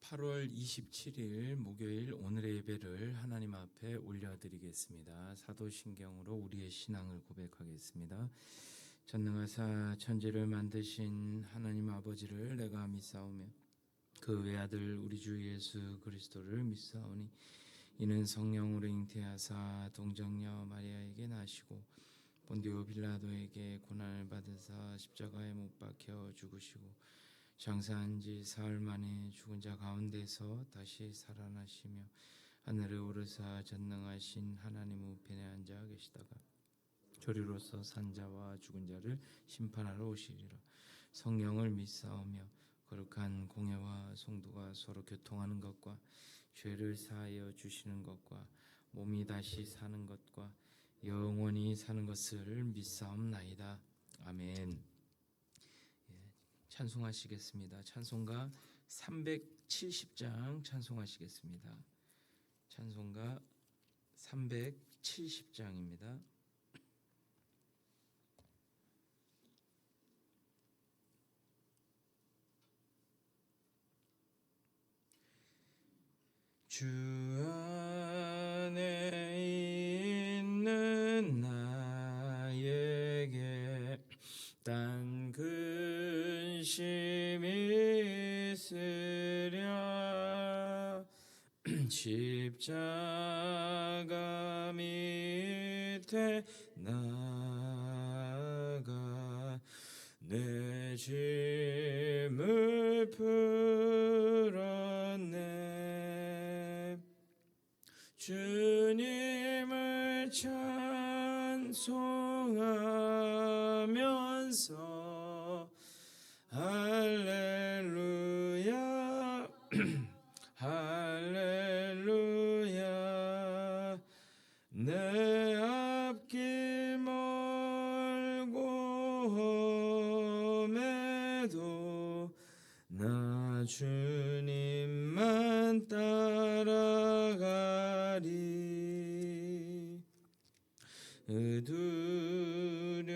8월 27일 목요일 오늘의 예배를 하나님 앞에 올려드리겠습니다. 사도신경으로 우리의 신앙을 고백하겠습니다. 전능하사 천지를 만드신 하나님 아버지를 내가 믿사오며 그 외아들 우리 주 예수 그리스도를 믿사오니 이는 성령으로 잉태하사 동정녀 마리아에게 나시고 본디오 빌라도에게 고난을 받으사 십자가에 못 박혀 죽으시고 장사한 지 사흘 만에 죽은 자 가운데서 다시 살아나시며 하늘에 오르사 전능하신 하나님 우편에 앉아 계시다가 저리로서 산 자와 죽은 자를 심판하러 오시리라. 성령을 믿사오며 거룩한 공예와 성도가 서로 교통하는 것과 죄를 사하여 주시는 것과 몸이 다시 사는 것과 영원히 사는 것을 믿사옵나이다. 아멘. 찬송하시겠습니다. 찬송가 370장 찬송하시겠습니다. 찬송가 370장입니다. 주 안에 있는 나에게 딴 근심이 있으랴 십자가 밑에 나가 내 짐을 풀었네. 주님을 찬송하면서 할렐루야 할렐루야 내 앞길 멀고 험해도 나 주님만 따라가리. 두려움이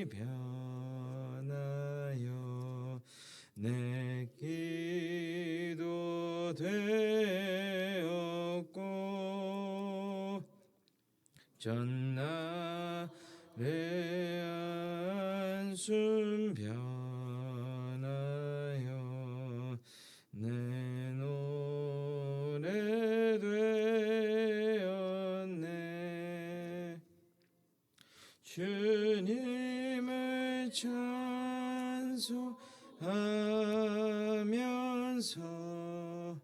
변하여 내 기도 되었고 전날의 한숨 변하여 내 노래 되었네. 주님을 찬송하면서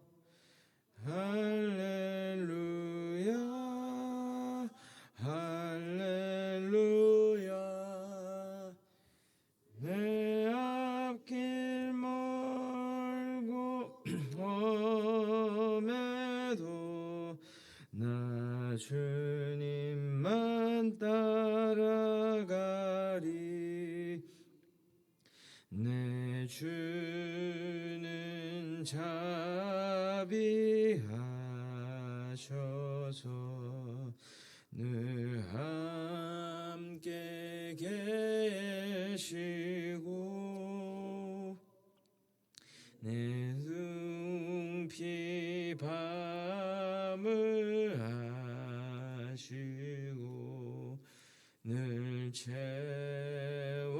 할렐루야 할렐루야 내 앞길 멀고 험해도 나 주님만 따라가리. 내 주는 자비하셔서 늘 함께 계시고 내 등피 밤을 하시고 늘 채워주시네.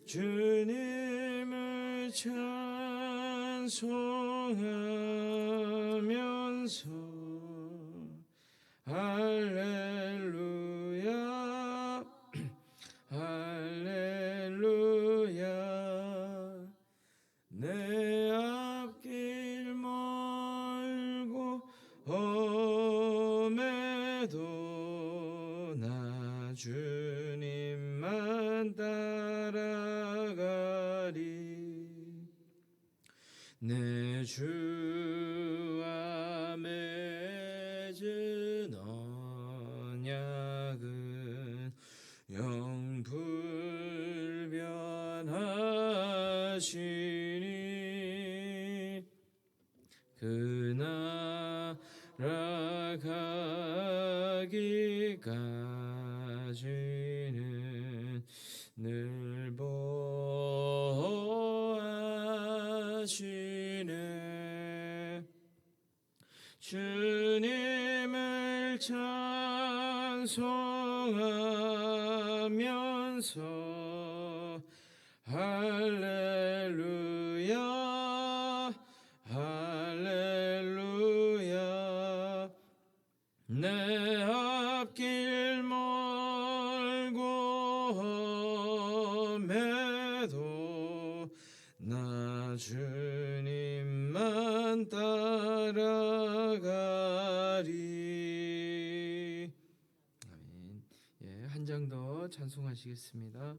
주님을 찬송하면서 할렐루야 할렐루야 내 앞길 멀고 험해도 나 주님만 따라가리. 내 주와 맺은 언약은 영불변하시니 그 나라 가기까지는 늘 보아시네. 주님을 찬송하면서 할렐루야 할렐루야. 내 앞길 멀고 험해도 나 주님만 따라가리. 아멘. 예, 한 장 더 찬송하시겠습니다.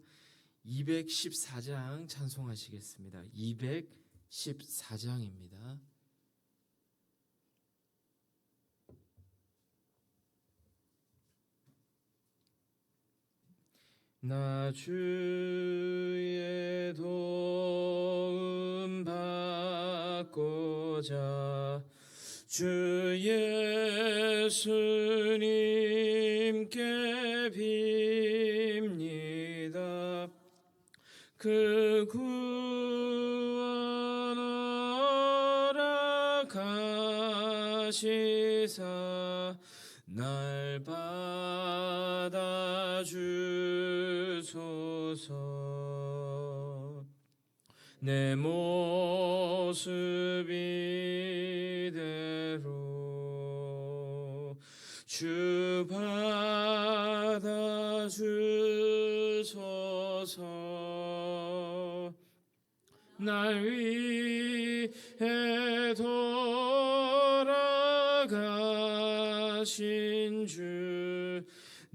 214장 찬송하시겠습니다. 214장입니다. 나 주의 도움 받고자 주 예수님께 빕니다. 그 구원 허락하시사 날 받아주소서. 내 모습 이대로 주 받아주소서. 날 위해 돌아가신 주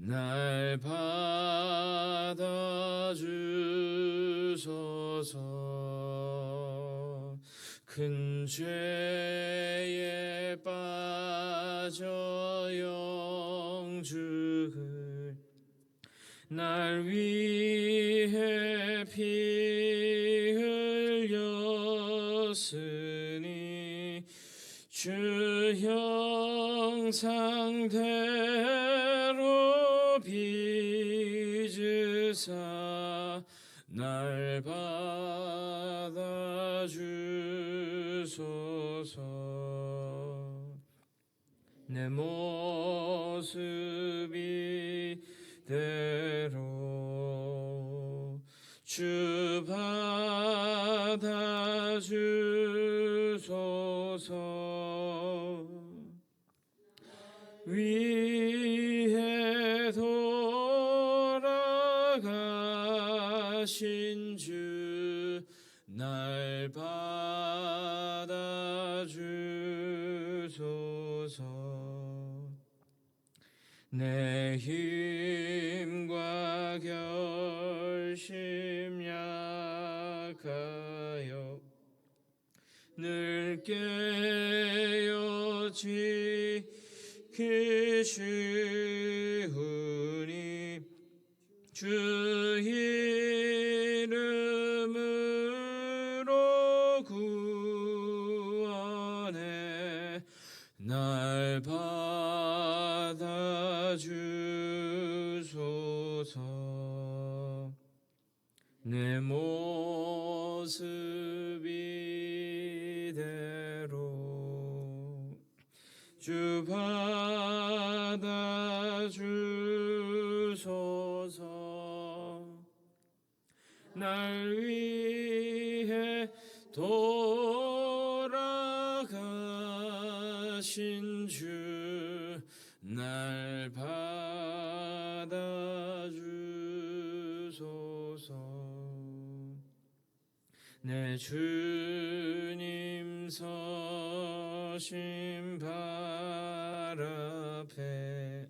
날 받아주소서. 큰 죄에 빠져 영죽을 날 위해 피 흘렸으니 주 형상대로 빚으사 날 받아주소서. 내 모습 이대로 주 받아주소서. 위에 돌아가신 주 날 받아주소서. 내 힘과 결심 약하여 늘 깨어지키시우니 주 이름으로 구원해 날 받아주소서. 내 모습 이대로 주 받아주소서. 날 위해 돌아가신 주 날 받아주소서. 내 주님 서신 발 앞에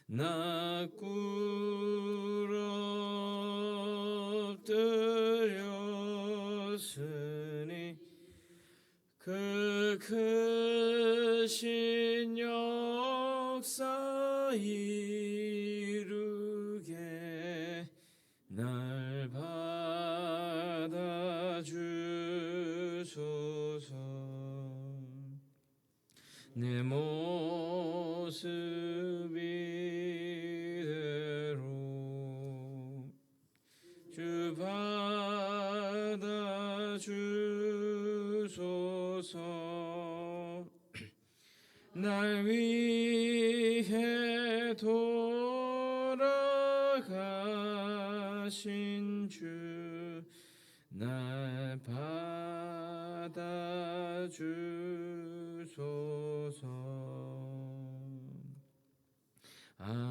나 꿇어 엎드렸으니 그 크신 역사 이루게 날 받아주소서. 내 모습 이대로 주소서. 날 위해 돌아가신 주, 날 받아주소서. 아멘.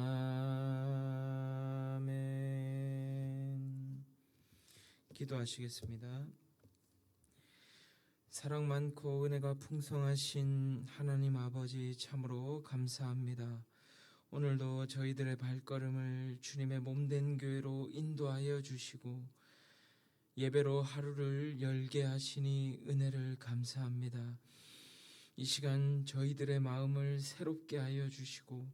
기도하시겠습니다. 사랑 많고 은혜가 풍성하신 하나님 아버지, 참으로 감사합니다. 오늘도 저희들의 발걸음을 주님의 몸된 교회로 인도하여 주시고 예배로 하루를 열게 하시니 은혜를 감사합니다. 이 시간 저희들의 마음을 새롭게 하여 주시고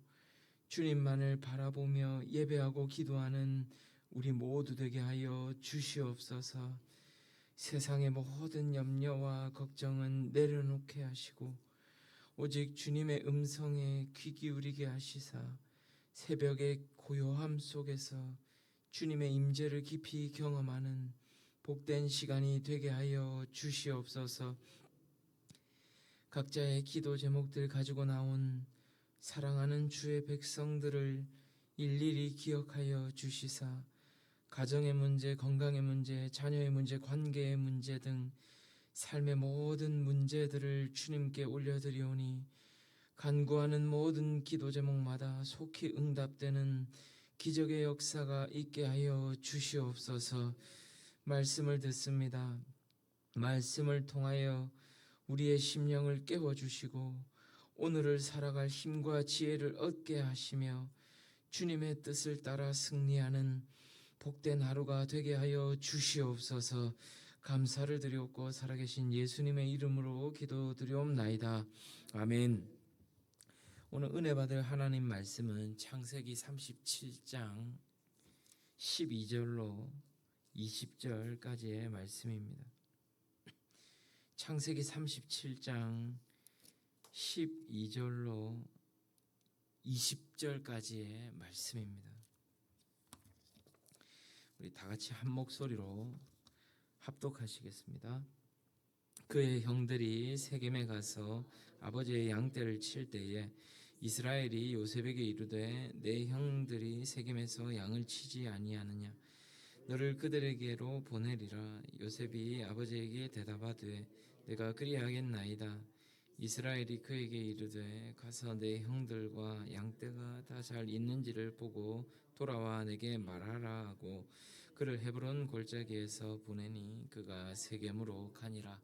주님만을 바라보며 예배하고 기도하는 우리 모두 되게 하여 주시옵소서. 세상의 모든 염려와 걱정은 내려놓게 하시고 오직 주님의 음성에 귀 기울이게 하시사 새벽의 고요함 속에서 주님의 임재를 깊이 경험하는 복된 시간이 되게 하여 주시옵소서. 각자의 기도 제목들 가지고 나온 사랑하는 주의 백성들을 일일이 기억하여 주시사 가정의 문제, 건강의 문제, 자녀의 문제, 관계의 문제 등 삶의 모든 문제들을 주님께 올려드리오니 간구하는 모든 기도 제목마다 속히 응답되는 기적의 역사가 있게 하여 주시옵소서. 말씀을 듣습니다. 말씀을 통하여 우리의 심령을 깨워주시고 오늘을 살아갈 힘과 지혜를 얻게 하시며 주님의 뜻을 따라 승리하는 복된 하루가 되게 하여 주시옵소서. 감사를 드리옵고 살아계신 예수님의 이름으로 기도드리옵나이다. 아멘. 오늘 은혜 받을 하나님 말씀은 창세기 37장 12절로 20절까지의 말씀입니다. 창세기 37장 12절로 20절까지의 말씀입니다. 우리 다 같이 한 목소리로 합독하시겠습니다. 그의 형들이 세겜에 가서 아버지의 양떼를 칠 때에 이스라엘이 요셉에게 이르되 내 형들이 세겜에서 양을 치지 아니하느냐? 너를 그들에게로 보내리라. 요셉이 아버지에게 대답하되 내가 그리하겠나이다. 이스라엘이 그에게 이르되 가서 내 형들과 양떼가 다 잘 있는지를 보고 돌아와 내게 말하라 하고 그를 헤브론 골짜기에서 보내니 그가 세겜으로 가니라.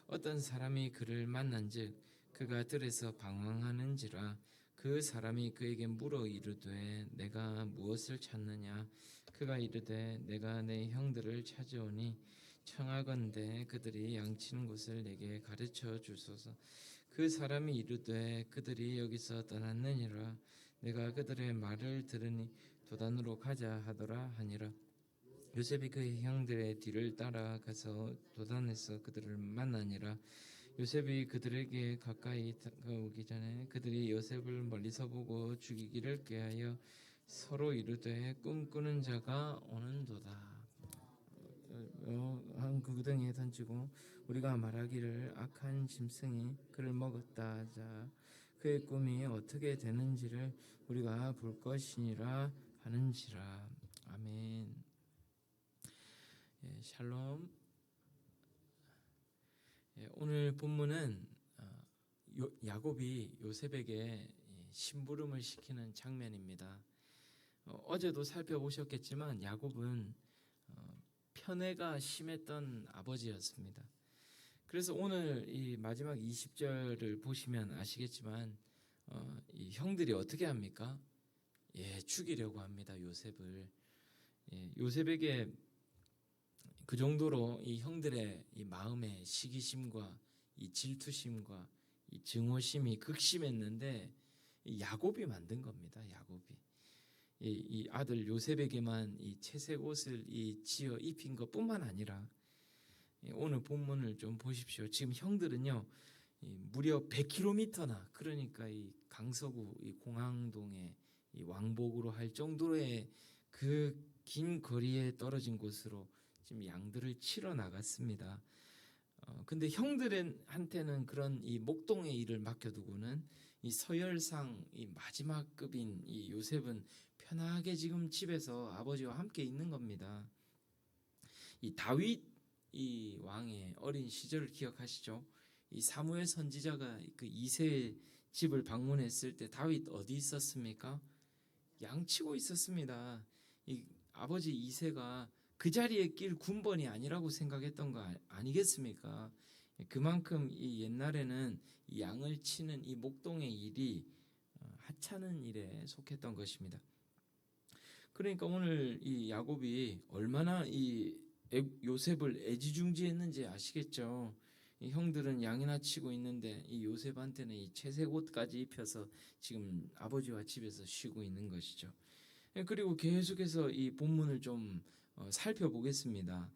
어떤 사람이 그를 만난즉 그가 들에서 방황하는지라. 그 사람이 그에게 물어 이르되 내가 무엇을 찾느냐? 그가 이르되 내가 내 형들을 찾아오니 청하건대 그들이 양치는 곳을 내게 가르쳐 주소서. 그 사람이 이르되 그들이 여기서 떠났느니라. 내가 그들의 말을 들으니 도단으로 가자 하더라 하니라. 요셉이 그의 형들의 뒤를 따라가서 도단에서 그들을 만나니라. 요셉이 그들에게 가까이 다가오기 전에 그들이 요셉을 멀리서 보고 죽이기를 꾀하여 서로 이르되 꿈꾸는 자가 오는도다. 한 구덩이에 던지고 우리가 말하기를 악한 짐승이 그를 먹었다 하자. 그의 꿈이 어떻게 되는지를 우리가 볼 것이니라 하는지라. 아멘. 샬롬. 오늘 본문은 야곱이 요셉에게 심부름을 시키는 장면입니다. 어제도 살펴보셨겠지만 야곱은 편애가 심했던 아버지였습니다. 그래서 오늘 이 마지막 20절을 보시면 아시겠지만 이 형들이 어떻게 합니까? 죽이려고 합니다. 요셉을. 요셉에게 그 정도로 이 형들의 이 마음의 시기심과 이 질투심과 이 증오심이 극심했는데 야곱이 만든 겁니다. 야곱이 이 아들 요셉에게만 이 채색 옷을 지어 입힌 것뿐만 아니라 오늘 본문을 좀 보십시오. 지금 형들은요 무려 100km나 그러니까 이 강서구 이 공항동에 이 왕복으로 할 정도의 그 긴 거리에 떨어진 곳으로 지금 양들을 치러 나갔습니다. 근데 형들한테는 그런 이 목동의 일을 맡겨두고는 이 서열상 이 마지막 급인 이 요셉은 편하게 지금 집에서 아버지와 함께 있는 겁니다. 이 다윗 이 왕의 어린 시절을 기억하시죠? 이 사무엘 선지자가 그 이새의 집을 방문했을 때 다윗 어디 있었습니까? 양치고 있었습니다. 이 아버지 이새가 그 자리에 낄 군번이 아니라고 생각했던 거 아니겠습니까? 그만큼 이 옛날에는 이 양을 치는 이 목동의 일이 하찮은 일에 속했던 것입니다. 그러니까 오늘 이 야곱이 얼마나 이 요셉을 애지중지했는지 아시겠죠? 이 형들은 양이나 치고 있는데 이 요셉한테는 이 채색 옷까지 입혀서 지금 아버지와 집에서 쉬고 있는 것이죠. 그리고 계속해서 이 본문을 좀 살펴보겠습니다.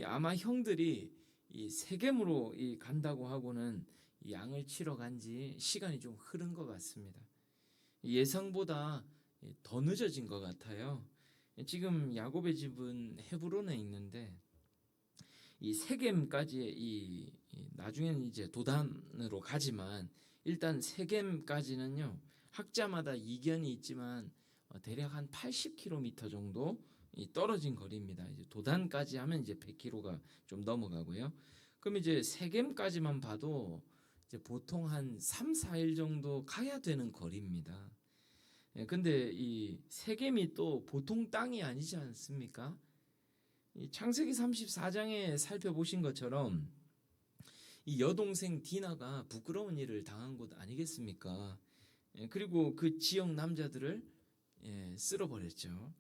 아마 형들이 이 세겜으로 간다고 하고는 이 양을 치러 간지 시간이 좀 흐른 것 같습니다. 예상보다 더 늦어진 것 같아요. 지금 야곱의 집은 헤브론에 있는데 이 세겜까지의 이 나중에는 이제 도단으로 가지만 일단 세겜까지는요 학자마다 이견이 있지만 대략 한 80km 정도 떨어진 거리입니다. 이제 도단까지 하면 이제 100km가 좀 넘어가고요. 그럼 이제 세겜까지만 봐도 이제 보통 한 3, 4일 정도 가야 되는 거리입니다. 근데 이 세겜이 또 보통 땅이 아니지 않습니까? 이 창세기 34장에 살펴보신 것처럼 이 여동생 디나가 부끄러운 일을 당한 곳 아니겠습니까? 그리고 그 지역 남자들을 쓸어버렸죠.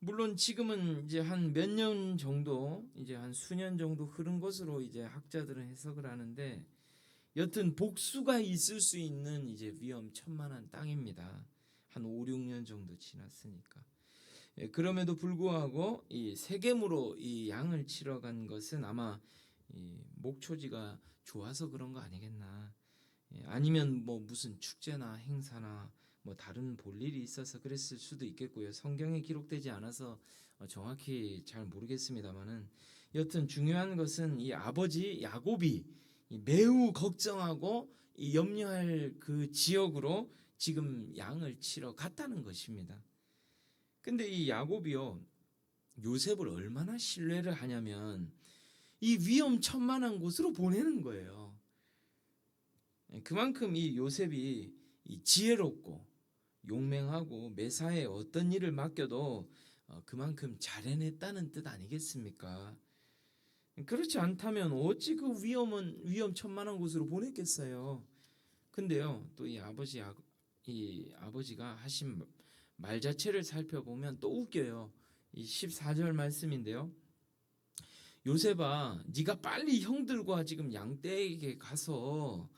물론 지금은 이제 한 몇 년 정도, 이제 한 수년 정도 흐른 것으로 이제 학자들은 해석을 하는데, 여튼 복수가 있을 수 있는 이제 위험천만한 땅입니다. 한 5, 6년 정도 지났으니까. 그럼에도 불구하고 이 세겜으로 이 양을 치러 간 것은 아마 이 목초지가 좋아서 그런 거 아니겠나. 아니면 뭐 무슨 축제나 행사나 뭐 다른 볼일이 있어서 그랬을 수도 있겠고요. 성경에 기록되지 않아서 정확히 잘 모르겠습니다만은 여튼 중요한 것은 이 아버지 야곱이 매우 걱정하고 이 염려할 그 지역으로 지금 양을 치러 갔다는 것입니다. 근데 이 야곱이요 요셉을 얼마나 신뢰를 하냐면 이 위험천만한 곳으로 보내는 거예요. 그만큼 이 요셉이 이 지혜롭고 용맹하고 매사에 어떤 일을 맡겨도 그만큼 잘 해냈다는 뜻 아니겠습니까? 그렇지 않다면 어찌 그 위험천만한 곳으로 보냈겠어요. 근데요 또 이 아버지가 하신 말 자체를 살펴보면 또 웃겨요. 이 14절 말씀인데요. 요셉아, 네가 빨리 형들과 지금 양떼에게 가서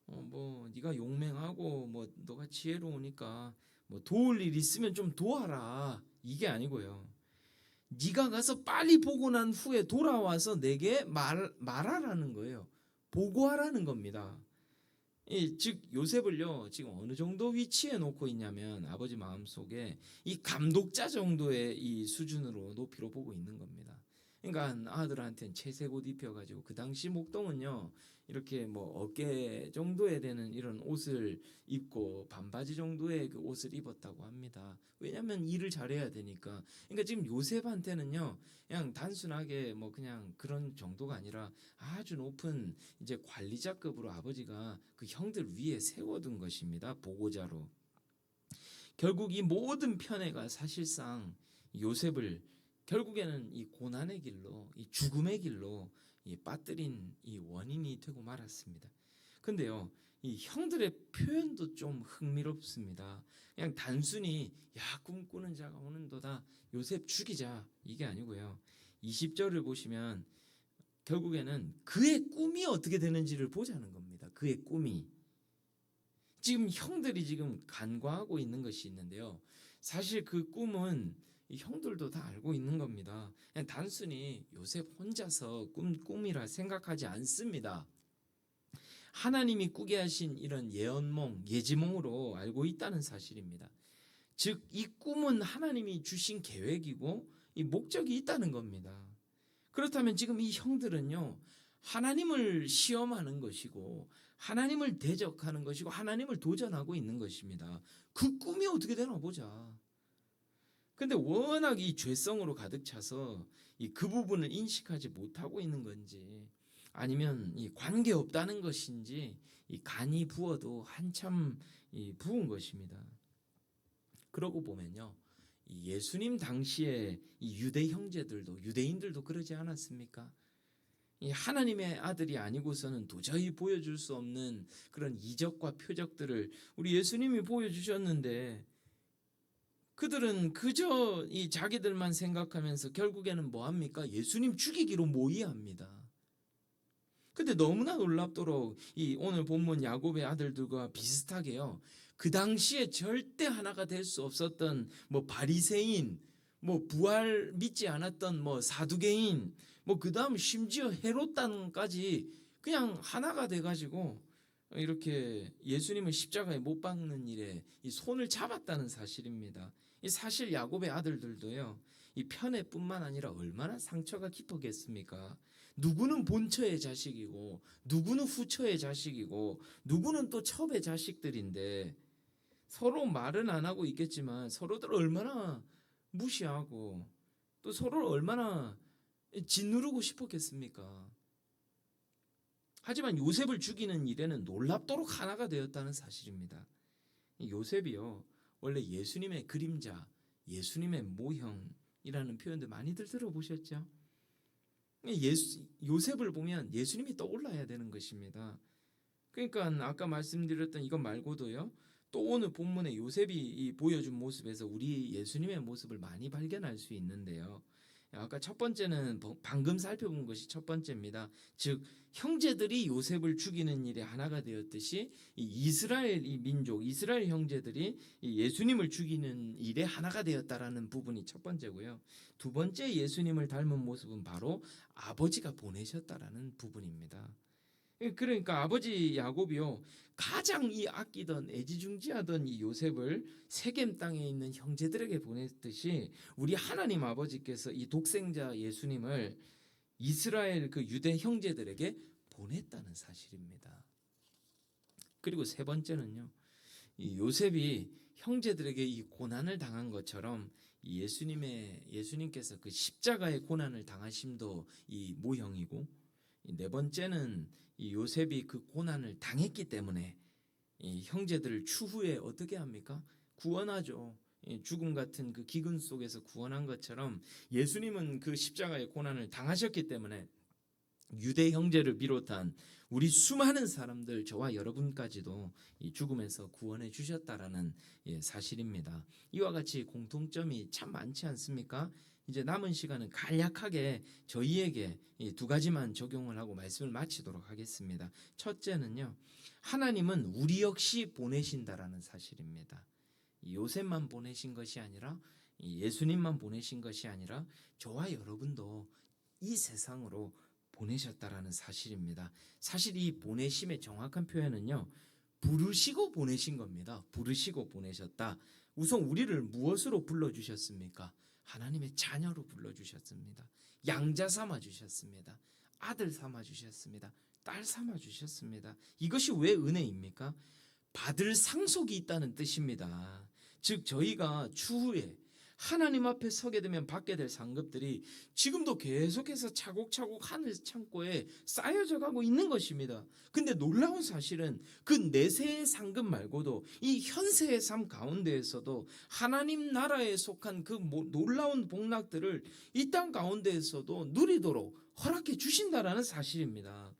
뭐 네가 용맹하고 뭐 너가 지혜로우니까 뭐 도울 일 있으면 좀 도와라. 이게 아니고요. 네가 가서 빨리 보고 난 후에 돌아와서 내게 말하라는 거예요. 보고하라는 겁니다. 즉 요셉을요 지금 어느 정도 위치에 놓고 있냐면 아버지 마음속에 이 감독자 정도의 이 수준으로 높이로 보고 있는 겁니다. 그러니까 아들한테는 채색 옷 입혀가지고 그 당시 목동은요 이렇게 뭐 어깨 정도에 되는 이런 옷을 입고 반바지 정도의 그 옷을 입었다고 합니다. 왜냐하면 일을 잘해야 되니까. 그러니까 지금 요셉한테는요 그냥 단순하게 뭐 그냥 그런 정도가 아니라 아주 높은 이제 관리자급으로 아버지가 그 형들 위에 세워둔 것입니다. 보고자로. 결국 이 모든 편애가 사실상 요셉을 결국에는 이 고난의 길로, 이 죽음의 길로 빠뜨린 이 원인이 되고 말았습니다. 근데요, 이 형들의 표현도 좀 흥미롭습니다. 그냥 단순히 야 꿈꾸는 자가 오는도다 요셉 죽이자 이게 아니고요. 20절을 보시면 결국에는 그의 꿈이 어떻게 되는지를 보자는 겁니다. 그의 꿈이. 지금 형들이 지금 간과하고 있는 것이 있는데요. 사실 그 꿈은 형들도 다 알고 있는 겁니다. 그냥 단순히 요셉 혼자서 꿈이라 생각하지 않습니다. 하나님이 꾸게 하신 이런 예언몽, 예지몽으로 알고 있다는 사실입니다. 즉, 이 꿈은 하나님이 주신 계획이고 이 목적이 있다는 겁니다. 그렇다면 지금 이 형들은요, 하나님을 시험하는 것이고 하나님을 대적하는 것이고 하나님을 도전하고 있는 것입니다. 그 꿈이 어떻게 되나 보자. 근데 워낙 이 죄성으로 가득 차서 그 부분을 인식하지 못하고 있는 건지 아니면 이 관계 없다는 것인지 이 간이 부어도 한참 부은 것입니다. 그러고 보면요, 이 예수님 당시에 이 유대 형제들도 유대인들도 그러지 않았습니까? 이 하나님의 아들이 아니고서는 도저히 보여줄 수 없는 그런 이적과 표적들을 우리 예수님이 보여주셨는데 그들은 그저 이 자기들만 생각하면서 결국에는 뭐 합니까? 예수님 죽이기로 모의합니다. 근데 너무나 놀랍도록 이 오늘 본문 야곱의 아들들과 비슷하게요. 그 당시에 절대 하나가 될 수 없었던 뭐 바리새인, 뭐 부활 믿지 않았던 뭐 사두개인, 뭐 그다음 심지어 헤롯단까지 그냥 하나가 돼 가지고 이렇게 예수님을 십자가에 못 박는 일에 이 손을 잡았다는 사실입니다. 이 사실 야곱의 아들들도요, 이 편애뿐만 아니라 얼마나 상처가 깊었겠습니까? 누구는 본처의 자식이고 누구는 후처의 자식이고 누구는 또 첩의 자식들인데 서로 말은 안 하고 있겠지만 서로들 얼마나 무시하고 또 서로를 얼마나 짓누르고 싶었겠습니까? 하지만 요셉을 죽이는 일에는 놀랍도록 하나가 되었다는 사실입니다. 요셉이요, 원래 예수님의 그림자, 예수님의 모형이라는 표현들 많이들 들어보셨죠? 요셉을 보면 예수님이 떠올라야 되는 것입니다. 그러니까 아까 말씀드렸던 이것 말고도요, 또 오늘 본문에 요셉이 보여준 모습에서 우리 예수님의 모습을 많이 발견할 수 있는데요. 아까 첫 번째는 방금 살펴본 것이 첫 번째입니다. 즉 형제들이 요셉을 죽이는 일에 하나가 되었듯이 이 이스라엘 이 민족, 이스라엘 형제들이 이 예수님을 죽이는 일에 하나가 되었다라는 부분이 첫 번째고요. 두 번째 예수님을 닮은 모습은 바로 아버지가 보내셨다라는 부분입니다. 그러니까 아버지 야곱이요, 가장 이 아끼던 애지중지하던 이 요셉을 세겜 땅에 있는 형제들에게 보냈듯이 우리 하나님 아버지께서 이 독생자 예수님을 이스라엘 그 유대 형제들에게 보냈다는 사실입니다. 그리고 세 번째는요, 이 요셉이 형제들에게 이 고난을 당한 것처럼 예수님께서 그 십자가의 고난을 당하심도 이 모형이고, 네 번째는 이 요셉이 그 고난을 당했기 때문에 이 형제들을 추후에 어떻게 합니까? 구원하죠. 죽음 같은 그 기근 속에서 구원한 것처럼 예수님은 그 십자가의 고난을 당하셨기 때문에 유대 형제를 비롯한 우리 수많은 사람들, 저와 여러분까지도 이 죽음에서 구원해 주셨다라는 사실입니다. 이와 같이 공통점이 참 많지 않습니까? 이제 남은 시간은 간략하게 저희에게 이 두 가지만 적용을 하고 말씀을 마치도록 하겠습니다. 첫째는요, 하나님은 우리 역시 보내신다라는 사실입니다. 요셉만 보내신 것이 아니라 예수님만 보내신 것이 아니라 저와 여러분도 이 세상으로 보내셨다라는 사실입니다. 사실 이 보내심의 정확한 표현은요, 부르시고 보내신 겁니다. 부르시고 보내셨다. 우선 우리를 무엇으로 불러주셨습니까? 하나님의 자녀로 불러주셨습니다. 양자 삼아 주셨습니다. 아들 삼아 주셨습니다. 딸 삼아 주셨습니다. 이것이 왜 은혜입니까? 받을 상속이 있다는 뜻입니다. 즉 저희가 추후에 하나님 앞에 서게 되면 받게 될 상급들이 지금도 계속해서 차곡차곡 하늘 창고에 쌓여져 가고 있는 것입니다. 근데 놀라운 사실은 그 내세의 상급 말고도 이 현세의 삶 가운데에서도 하나님 나라에 속한 그 놀라운 복락들을 이 땅 가운데에서도 누리도록 허락해 주신다라는 사실입니다.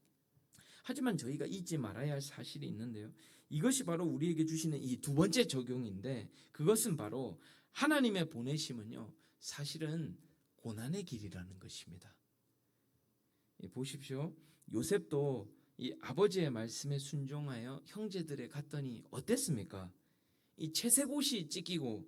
하지만 저희가 잊지 말아야 할 사실이 있는데요. 이것이 바로 우리에게 주시는 이 두 번째 적용인데, 그것은 바로 하나님의 보내심은요, 사실은 고난의 길이라는 것입니다. 보십시오. 요셉도 이 아버지의 말씀에 순종하여 형제들에 갔더니 어땠습니까? 이 채색옷이 찢기고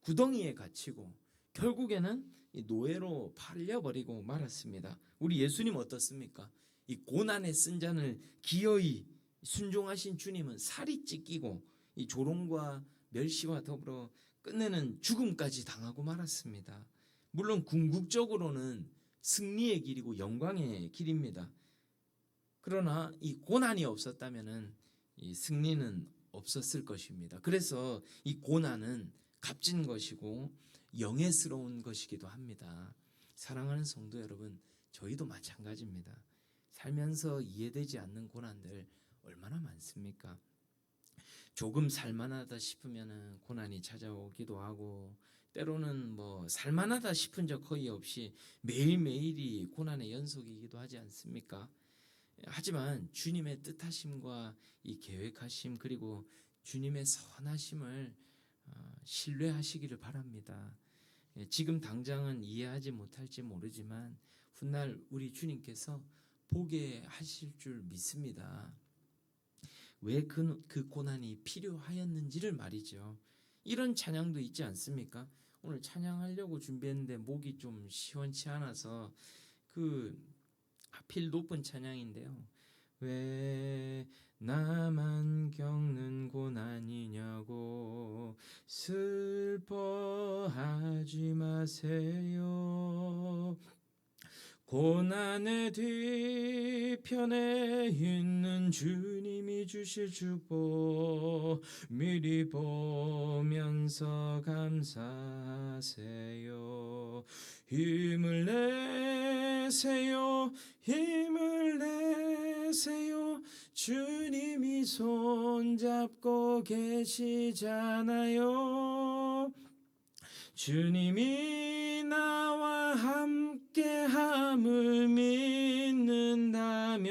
구덩이에 갇히고 결국에는 이 노예로 팔려버리고 말았습니다. 우리 예수님 어떻습니까? 이 고난의 쓴 잔을 기어이 순종하신 주님은 살이 찢기고 이 조롱과 멸시와 더불어 끝내는 죽음까지 당하고 말았습니다. 물론 궁극적으로는 승리의 길이고 영광의 길입니다. 그러나 이 고난이 없었다면은 이 승리는 없었을 것입니다. 그래서 이 고난은 값진 것이고 영예스러운 것이기도 합니다. 사랑하는 성도 여러분, 저희도 마찬가지입니다. 살면서 이해되지 않는 고난들 얼마나 많습니까? 조금 살만하다 싶으면 고난이 찾아오기도 하고, 때로는 뭐 살만하다 싶은 적 거의 없이 매일매일이 고난의 연속이기도 하지 않습니까? 하지만 주님의 뜻하심과 이 계획하심, 그리고 주님의 선하심을 신뢰하시기를 바랍니다. 지금 당장은 이해하지 못할지 모르지만 훗날 우리 주님께서 보게 하실 줄 믿습니다. 왜 그 고난이 필요하였는지를 말이죠. 이런 찬양도 있지 않습니까? 오늘 찬양하려고 준비했는데 목이 좀 시원치 않아서 하필 높은 찬양인데요. 왜 나만 겪는 고난이냐고 슬퍼하지 마세요. 고난의 뒤편에 있는 주님이 주실 축복 미리 보면서 감사하세요. 힘을 내세요, 힘을 내세요. 주님이 손잡고 계시잖아요. 주님이 나와 함께함을 믿는다면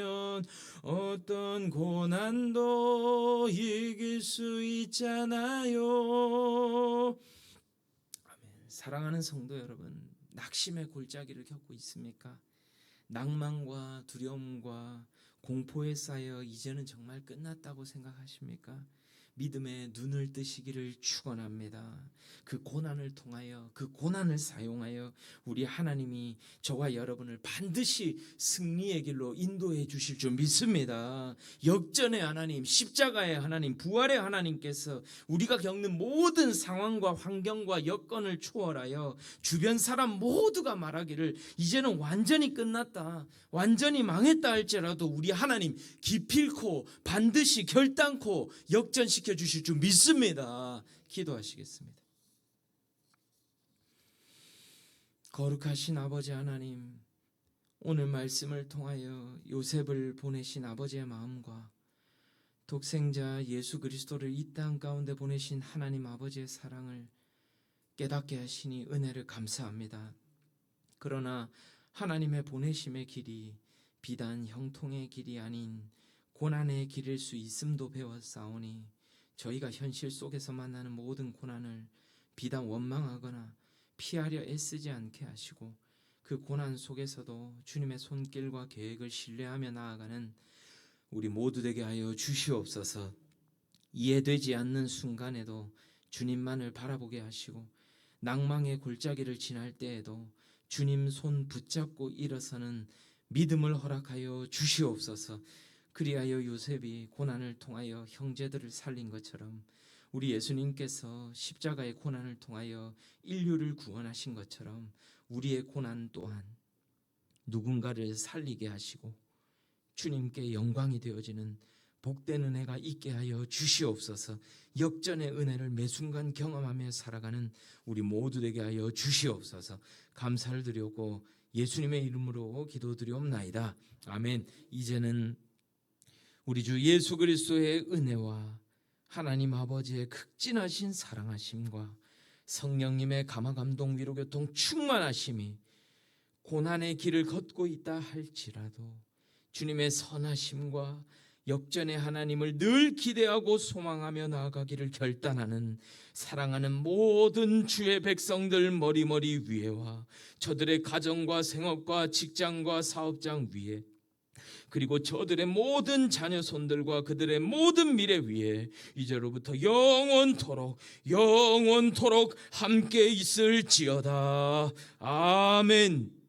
어떤 고난도 이길 수 있잖아요. 아멘. 사랑하는 성도 여러분, 낙심의 골짜기를 겪고 있습니까? 낭만과 두려움과 공포에 쌓여 이제는 정말 끝났다고 생각하십니까? 믿음의 눈을 뜨시기를 축원합니다. 그 고난을 통하여, 그 고난을 사용하여 우리 하나님이 저와 여러분을 반드시 승리의 길로 인도해 주실 줄 믿습니다. 역전의 하나님, 십자가의 하나님, 부활의 하나님께서 우리가 겪는 모든 상황과 환경과 여건을 초월하여 주변 사람 모두가 말하기를 이제는 완전히 끝났다, 완전히 망했다 할지라도 우리 하나님 기필코 반드시 결단코 역전시켜 주실 줄 믿습니다. 기도하시겠습니다. 거룩하신 아버지 하나님, 오늘 말씀을 통하여 요셉을 보내신 아버지의 마음과 독생자 예수 그리스도를 이 땅 가운데 보내신 하나님 아버지의 사랑을 깨닫게 하시니 은혜를 감사합니다. 그러나 하나님의 보내심의 길이 비단 형통의 길이 아닌 고난의 길일 수 있음도 배웠사오니 저희가 현실 속에서 만나는 모든 고난을 비단 원망하거나 피하려 애쓰지 않게 하시고 그 고난 속에서도 주님의 손길과 계획을 신뢰하며 나아가는 우리 모두 되게 하여 주시옵소서. 이해되지 않는 순간에도 주님만을 바라보게 하시고 낭망의 골짜기를 지날 때에도 주님 손 붙잡고 일어서는 믿음을 허락하여 주시옵소서. 그리하여 요셉이 고난을 통하여 형제들을 살린 것처럼 우리 예수님께서 십자가의 고난을 통하여 인류를 구원하신 것처럼 우리의 고난 또한 누군가를 살리게 하시고 주님께 영광이 되어지는 복된 은혜가 있게 하여 주시옵소서. 역전의 은혜를 매 순간 경험하며 살아가는 우리 모두 되게 하여 주시옵소서. 감사를 드리고 예수님의 이름으로 기도드리옵나이다. 아멘. 이제는 우리 주 예수 그리스도의 은혜와 하나님 아버지의 극진하신 사랑하심과 성령님의 감화감동 위로교통 충만하심이 고난의 길을 걷고 있다 할지라도 주님의 선하심과 역전의 하나님을 늘 기대하고 소망하며 나아가기를 결단하는 사랑하는 모든 주의 백성들 머리머리 위에와 저들의 가정과 생업과 직장과 사업장 위에 그리고 저들의 모든 자녀 손들과 그들의 모든 미래 위에 이제로부터 영원토록 함께 있을지어다. 아멘.